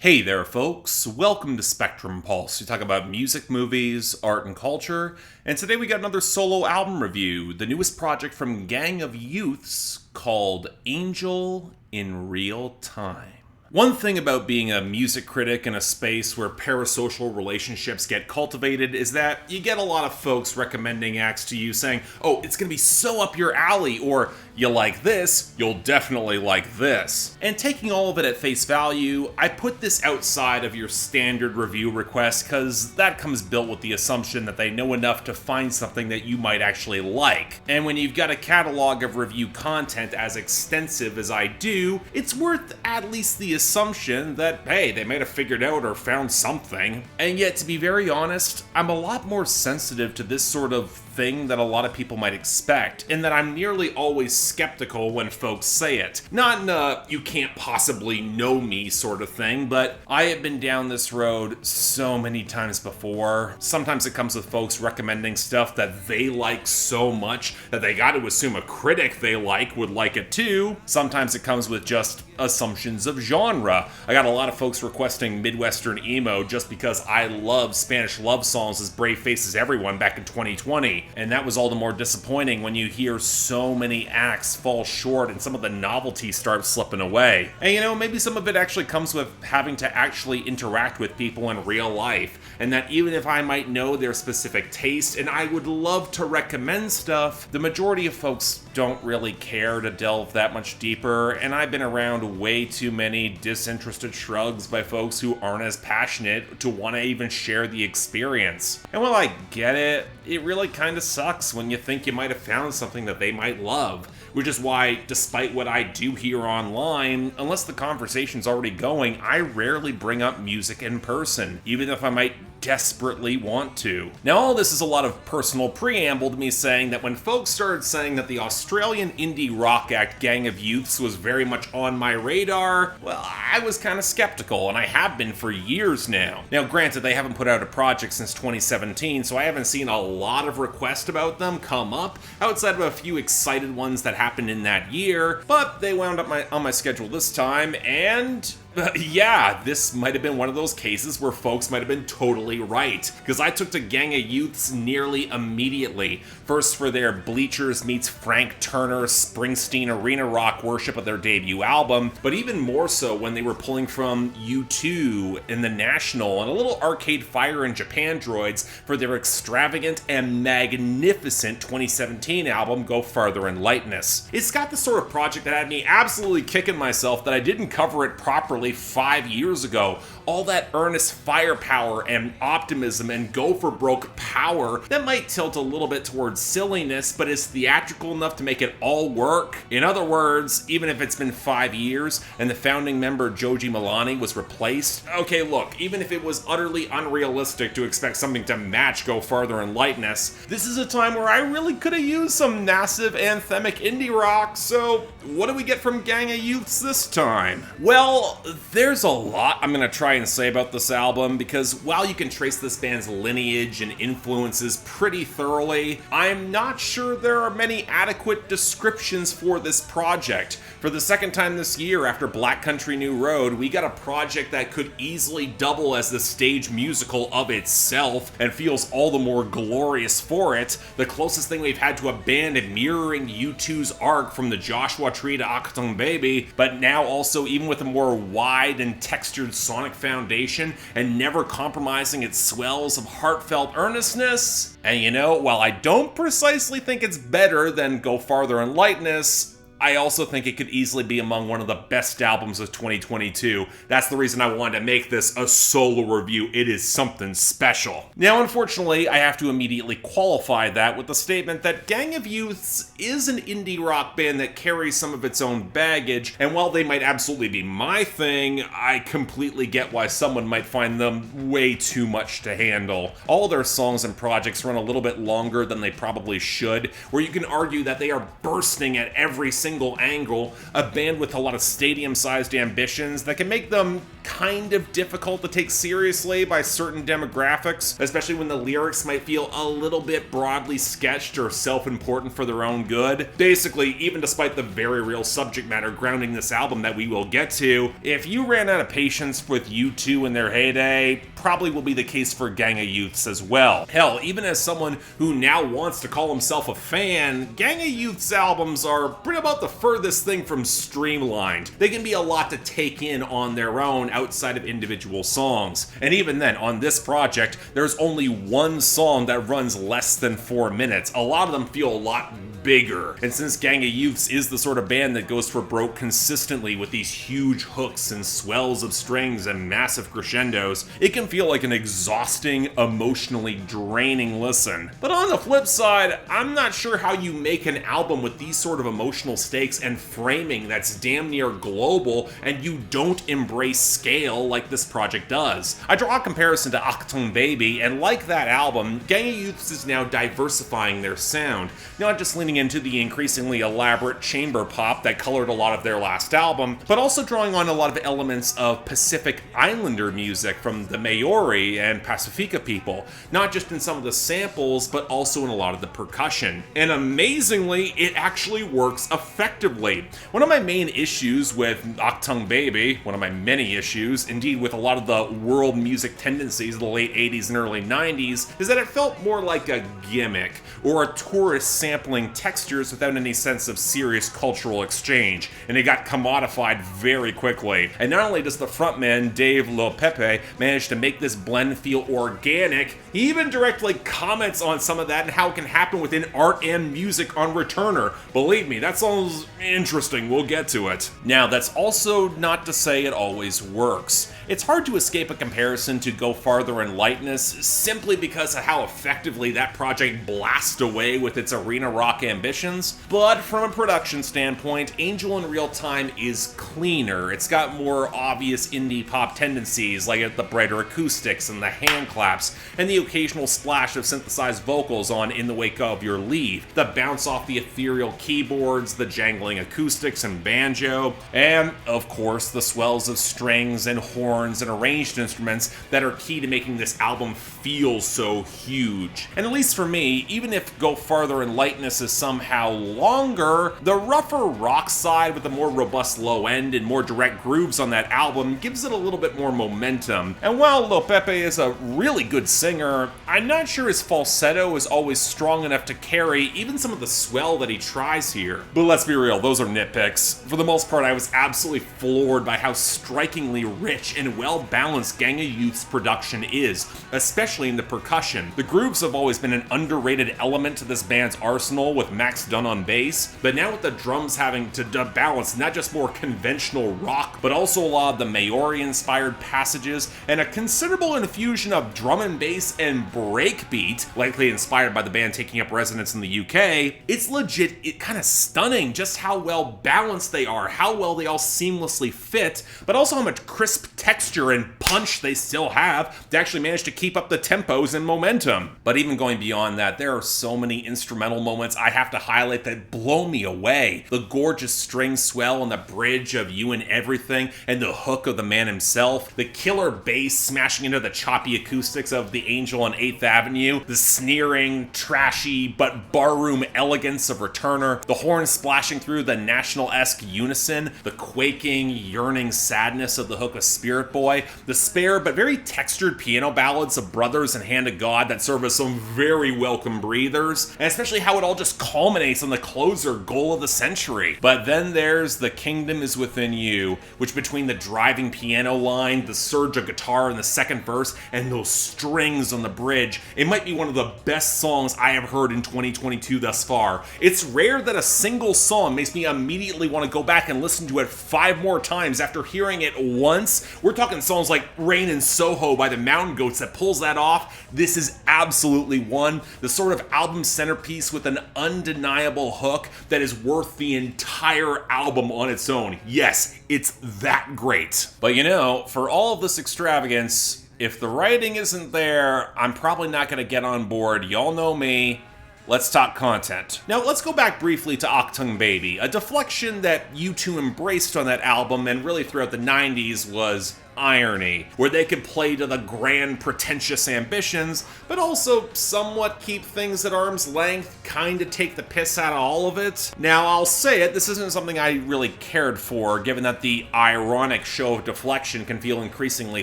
Hey there, folks. Welcome to Spectrum Pulse. We talk about music, movies, art, and culture. And today we got another solo album review, the newest project from Gang of Youths called Angel in Real Time. One thing about being a music critic in a space where parasocial relationships get cultivated is that you get a lot of folks recommending acts to you saying, oh, it's gonna be so up your alley, or you like this, you'll definitely like this. And taking all of it at face value, I put this outside of your standard review request because that comes built with the assumption that they know enough to find something that you might actually like. And when you've got a catalog of review content as extensive as I do, it's worth at least the assumption that, hey, they might have figured out or found something. And yet, to be very honest, I'm a lot more sensitive to this sort of thing that a lot of people might expect, in that I'm nearly always skeptical when folks say it. Not in a you can't possibly know me sort of thing, but I have been down this road so many times before. Sometimes it comes with folks recommending stuff that they like so much that they got to assume a critic they like would like it too. Sometimes it comes with just assumptions of genre. I got a lot of folks requesting Midwestern emo just because I love Spanish love songs as Brave Faces Everyone back in 2020. And that was all the more disappointing when you hear so many acts fall short and some of the novelty starts slipping away. And maybe some of it actually comes with having to actually interact with people in real life, and that even if I might know their specific taste and I would love to recommend stuff, the majority of folks don't really care to delve that much deeper, and I've been around way too many disinterested shrugs by folks who aren't as passionate to want to even share the experience. And while I get it, it really kind of sucks when you think you might have found something that they might love, which is why, despite what I do here online, unless the conversation's already going, I rarely bring up music in person, even if I might desperately want to. Now, all this is a lot of personal preamble to me saying that when folks started saying that the Australian indie rock act Gang of Youths was very much on my radar, well, I was kind of skeptical, and I have been for years now. Now, granted, they haven't put out a project since 2017, so I haven't seen a lot of requests about them come up, outside of a few excited ones that happened in that year, but they wound up on my schedule this time, and yeah, this might have been one of those cases where folks might have been totally right, because I took to Gang of Youths nearly immediately. First for their Bleachers meets Frank Turner Springsteen arena rock worship of their debut album, but even more so when they were pulling from U2 and The National and a little Arcade Fire and Japan Droids for their extravagant and magnificent 2017 album Go Farther in Lightness. It's got the sort of project that had me absolutely kicking myself that I didn't cover it properly 5 years ago. All that earnest firepower and optimism and go for broke power that might tilt a little bit towards silliness, but is theatrical enough to make it all work. In other words, even if it's been 5 years and the founding member Joji Milani was replaced, okay, look, even if it was utterly unrealistic to expect something to match Go Farther in Lightness, this is a time where I really could have used some massive anthemic indie rock, so what do we get from Gang of Youths this time? Well, there's a lot I'm gonna try and say about this album, because while you can trace this band's lineage and influences pretty thoroughly, I'm not sure there are many adequate descriptions for this project. For the second time this year after Black Country New Road, we got a project that could easily double as the stage musical of itself and feels all the more glorious for it. The closest thing we've had to a band mirroring U2's arc from the Joshua Tree to Achtung Baby, but now also even with a more wide and textured sonic foundation and never compromising its swells of heartfelt earnestness. And while I don't precisely think it's better than Go Farther in Lightness, I also think it could easily be among one of the best albums of 2022. That's the reason I wanted to make this a solo review. It is something special. Now, unfortunately, I have to immediately qualify that with the statement that Gang of Youths is an indie rock band that carries some of its own baggage, and while they might absolutely be my thing, I completely get why someone might find them way too much to handle. All their songs and projects run a little bit longer than they probably should, where you can argue that they are bursting at every single angle, a band with a lot of stadium-sized ambitions that can make them kind of difficult to take seriously by certain demographics, especially when the lyrics might feel a little bit broadly sketched or self-important for their own good. Basically, even despite the very real subject matter grounding this album that we will get to, if you ran out of patience with U2 in their heyday, probably will be the case for Gang of Youths as well. Hell, even as someone who now wants to call himself a fan, Gang of Youth's albums are pretty about the furthest thing from streamlined. They can be a lot to take in on their own outside of individual songs. And even then, on this project, there's only one song that runs less than 4 minutes. A lot of them feel a lot bigger. And since Gang of Youths is the sort of band that goes for broke consistently with these huge hooks and swells of strings and massive crescendos, it can feel like an exhausting, emotionally draining listen. But on the flip side, I'm not sure how you make an album with these sort of emotional stakes and framing that's damn near global and you don't embrace scale like this project does. I draw a comparison to Achtung Baby, and like that album, Gang of Youths is now diversifying their sound, not just leaning into the increasingly elaborate chamber pop that colored a lot of their last album, but also drawing on a lot of elements of Pacific Islander music from the Maori and Pacifica people, not just in some of the samples, but also in a lot of the percussion. And amazingly, it actually works effectively. One of my main issues with Achtung Baby, one of my many issues, indeed with a lot of the world music tendencies of the late 80s and early 90s, is that it felt more like a gimmick, or a tourist sampling textures without any sense of serious cultural exchange, and it got commodified very quickly. And not only does the frontman, Dave Lil Pepe, manage to make this blend feel organic, he even directly comments on some of that and how it can happen within art and music on Returner. Believe me, that sounds interesting, we'll get to it. Now, that's also not to say it always works. It's hard to escape a comparison to Go Farther in Lightness simply because of how effectively that project blasts away with its arena rock ambitions, but from a production standpoint, Angel in Real Time is cleaner. It's got more obvious indie pop tendencies, like the brighter acoustics and the hand claps, and the occasional splash of synthesized vocals on In the Wake of Your Leave, the bounce off the ethereal keyboards, the jangling acoustics and banjo, and, of course, the swells of strings and horns and arranged instruments that are key to making this album feel so huge. And at least for me, even if Go Farther in Lightness is somehow longer, the rougher rock side with the more robust low end and more direct grooves on that album gives it a little bit more momentum. And while Lil Pepe is a really good singer, I'm not sure his falsetto is always strong enough to carry even some of the swell that he tries here. But let's be real, those are nitpicks. For the most part, I was absolutely floored by how strikingly rich and well-balanced Gang of Youth's production is, especially in the percussion. The grooves have always been an underrated element to this band's arsenal, with Max Dunn on bass, but now with the drums having to balance not just more conventional rock, but also a lot of the Maori-inspired passages, and a considerable infusion of drum and bass and breakbeat, likely inspired by the band taking up residence in the UK, it's legit kind of stunning just how well balanced they are, how well they all seamlessly fit, but also how much crisp texture and punch they still have to actually manage to keep up the tempos and momentum. But even going beyond that, there are so many instrumental moments I have to highlight that blow me away. The gorgeous string swell on the bridge of You and Everything, and the hook of the man himself, the killer bass smashing into the choppy acoustics of The Angel on 8th Avenue, the sneering, trashy, but barroom elegance of Returner, the horns splashing through the National-esque unison, the quaking, yearning sadness of the hook of Spirit Boy, the spare but very textured piano ballads of Brothers and Hand of God that serve as some very welcome breathers, and especially how it all just culminates on the closer Goal of the Century. But then there's The Kingdom Is Within You, which between the driving piano line, the surge of guitar in the second verse, and those strings on the bridge, it might be one of the best songs I have heard in 2022 thus far. It's rare that a single song makes me immediately want to go back and listen to it 5 more times after hearing it once. We're talking songs like Rain in Soho by the Mountain Goats that pulls that off. This is absolutely one. The sort of album centerpiece with an undeniable hook that is worth the entire album on its own. Yes, it's that great. But you know, for all of this extravagance, if the writing isn't there, I'm probably not going to get on board. Y'all know me. Let's talk content. Now, let's go back briefly to Achtung Baby. A deflection that U2 embraced on that album and really throughout the 90s was irony, where they could play to the grand, pretentious ambitions, but also somewhat keep things at arm's length, kinda take the piss out of all of it. Now, I'll say it, this isn't something I really cared for, given that the ironic show of deflection can feel increasingly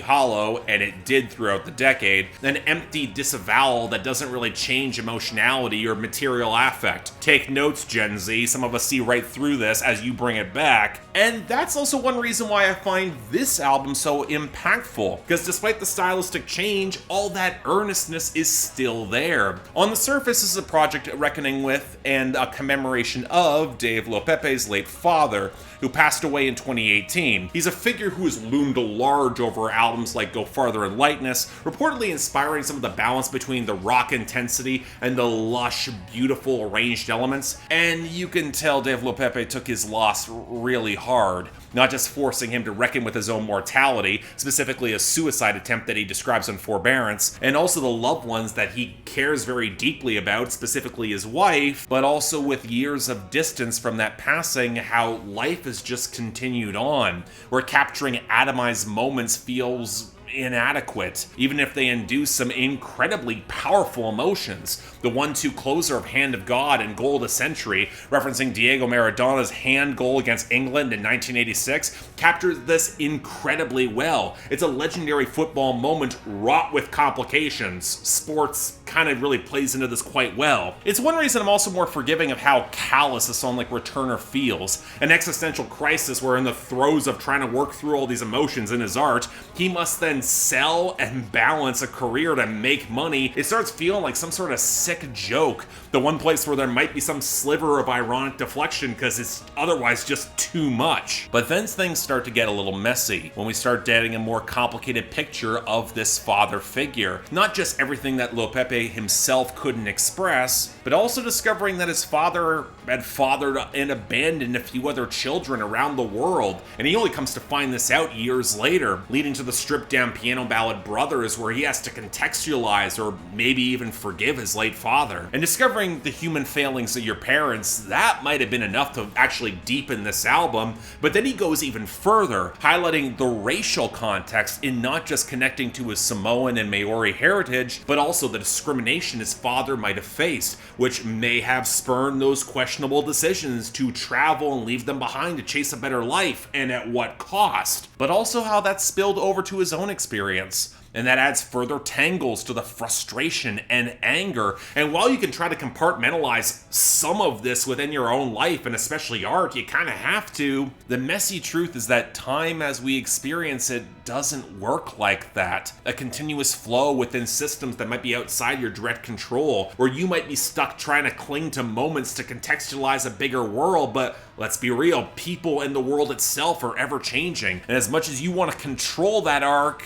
hollow, and it did throughout the decade, an empty disavowal that doesn't really change emotionality or material affect. Take notes, Gen Z, some of us see right through this as you bring it back. And that's also one reason why I find this album so impactful, because despite the stylistic change, all that earnestness is still there. On the surface, this is a project reckoning with and a commemoration of Dave LoPepe's late father, who passed away in 2018. He's a figure who has loomed large over albums like Go Farther and Lightness, reportedly inspiring some of the balance between the rock intensity and the lush, beautiful arranged elements. And you can tell Dave LoPepe took his loss really hard, not just forcing him to reckon with his own mortality, specifically a suicide attempt that he describes in Forbearance, and also the loved ones that he cares very deeply about, specifically his wife, but also with years of distance from that passing, how life has just continued on, where capturing atomized moments feels inadequate, even if they induce some incredibly powerful emotions. The 1-2 closer of Hand of God and Goal of the Century, referencing Diego Maradona's hand goal against England in 1986, captures this incredibly well. It's a legendary football moment wrought with complications. Sports kind of really plays into this quite well. It's one reason I'm also more forgiving of how callous a song like Returner feels. An existential crisis where in the throes of trying to work through all these emotions in his art, he must then sell and balance a career to make money. It starts feeling like some sort of sick joke. The one place where there might be some sliver of ironic deflection because it's otherwise just too much. But then things start to get a little messy when we start getting a more complicated picture of this father figure. Not just everything that LoPepe himself couldn't express, but also discovering that his father had fathered and abandoned a few other children around the world. And he only comes to find this out years later, leading to the stripped down piano ballad Brothers, where he has to contextualize or maybe even forgive his late father. And discovering the human failings of your parents, that might have been enough to actually deepen this album, but then he goes even further, highlighting the racial context in not just connecting to his Samoan and Maori heritage, but also the discrimination his father might have faced, which may have spurned those questionable decisions to travel and leave them behind to chase a better life, and at what cost. But also how that spilled over to his own experience. And that adds further tangles to the frustration and anger. And while you can try to compartmentalize some of this within your own life, and especially art, you kind of have to, the messy truth is that time as we experience it doesn't work like that. A continuous flow within systems that might be outside your direct control, where you might be stuck trying to cling to moments to contextualize a bigger world, but let's be real, people and the world itself are ever changing. And as much as you want to control that arc,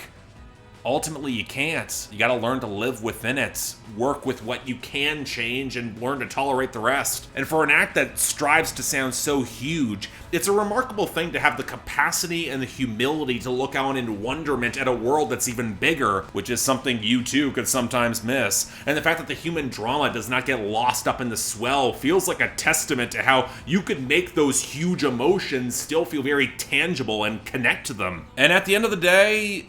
ultimately you can't. You gotta learn to live within it, work with what you can change, and learn to tolerate the rest. And for an act that strives to sound so huge, it's a remarkable thing to have the capacity and the humility to look on in wonderment at a world that's even bigger, which is something you too could sometimes miss. And the fact that the human drama does not get lost up in the swell feels like a testament to how you could make those huge emotions still feel very tangible and connect to them. And at the end of the day,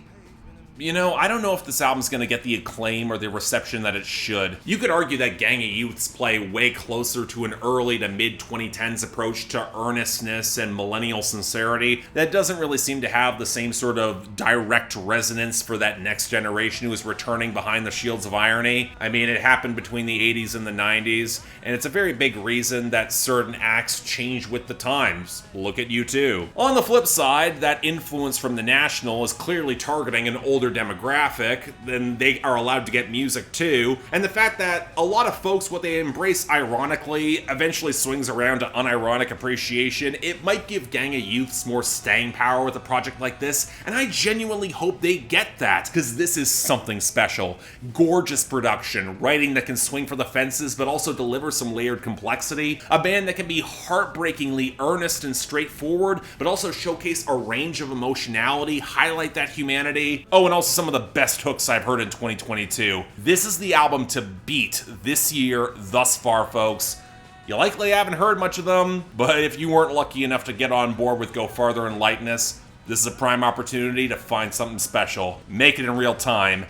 you know, I don't know if this album's gonna get the acclaim or the reception that it should. You could argue that Gang of Youths play way closer to an early to mid-2010s approach to earnestness and millennial sincerity that doesn't really seem to have the same sort of direct resonance for that next generation who is returning behind the shields of irony. I mean, it happened between the 80s and the 90s, and it's a very big reason that certain acts change with the times. Look at U2. On the flip side, that influence from The National is clearly targeting an older demographic, then they are allowed to get music too. And the fact that a lot of folks, what they embrace ironically, eventually swings around to unironic appreciation, it might give Gang of Youths more staying power with a project like this, and I genuinely hope they get that, because this is something special. Gorgeous production, writing that can swing for the fences, but also deliver some layered complexity, a band that can be heartbreakingly earnest and straightforward, but also showcase a range of emotionality, highlight that humanity. Oh, and also some of the best hooks I've heard in 2022. This is the album to beat this year thus far, folks. You likely haven't heard much of them, but if you weren't lucky enough to get on board with Go Farther and Lightness, This is a prime opportunity to find something special. Make it in real time.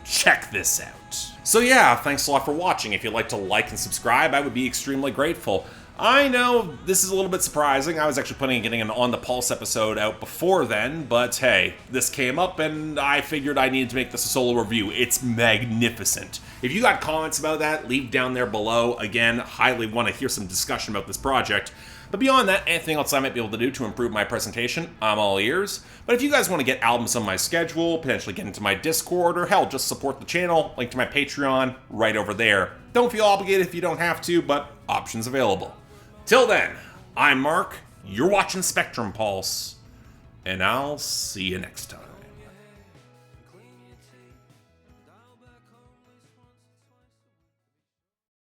Check this out. So yeah, thanks a lot for watching. If you'd like to like and subscribe, I would be extremely grateful. I know this is a little bit surprising. I was actually planning on getting an On the Pulse episode out before then, but hey, this came up and I figured I needed to make this a solo review. It's magnificent. If you got comments about that, leave down there below. Again, highly want to hear some discussion about this project. But beyond that, anything else I might be able to do to improve my presentation, I'm all ears. But if you guys want to get albums on my schedule, potentially get into my Discord, or hell, just support the channel, link to my Patreon right over there. Don't feel obligated if you don't have to, but options available. Till then, I'm Mark, you're watching Spectrum Pulse, and I'll see you next time.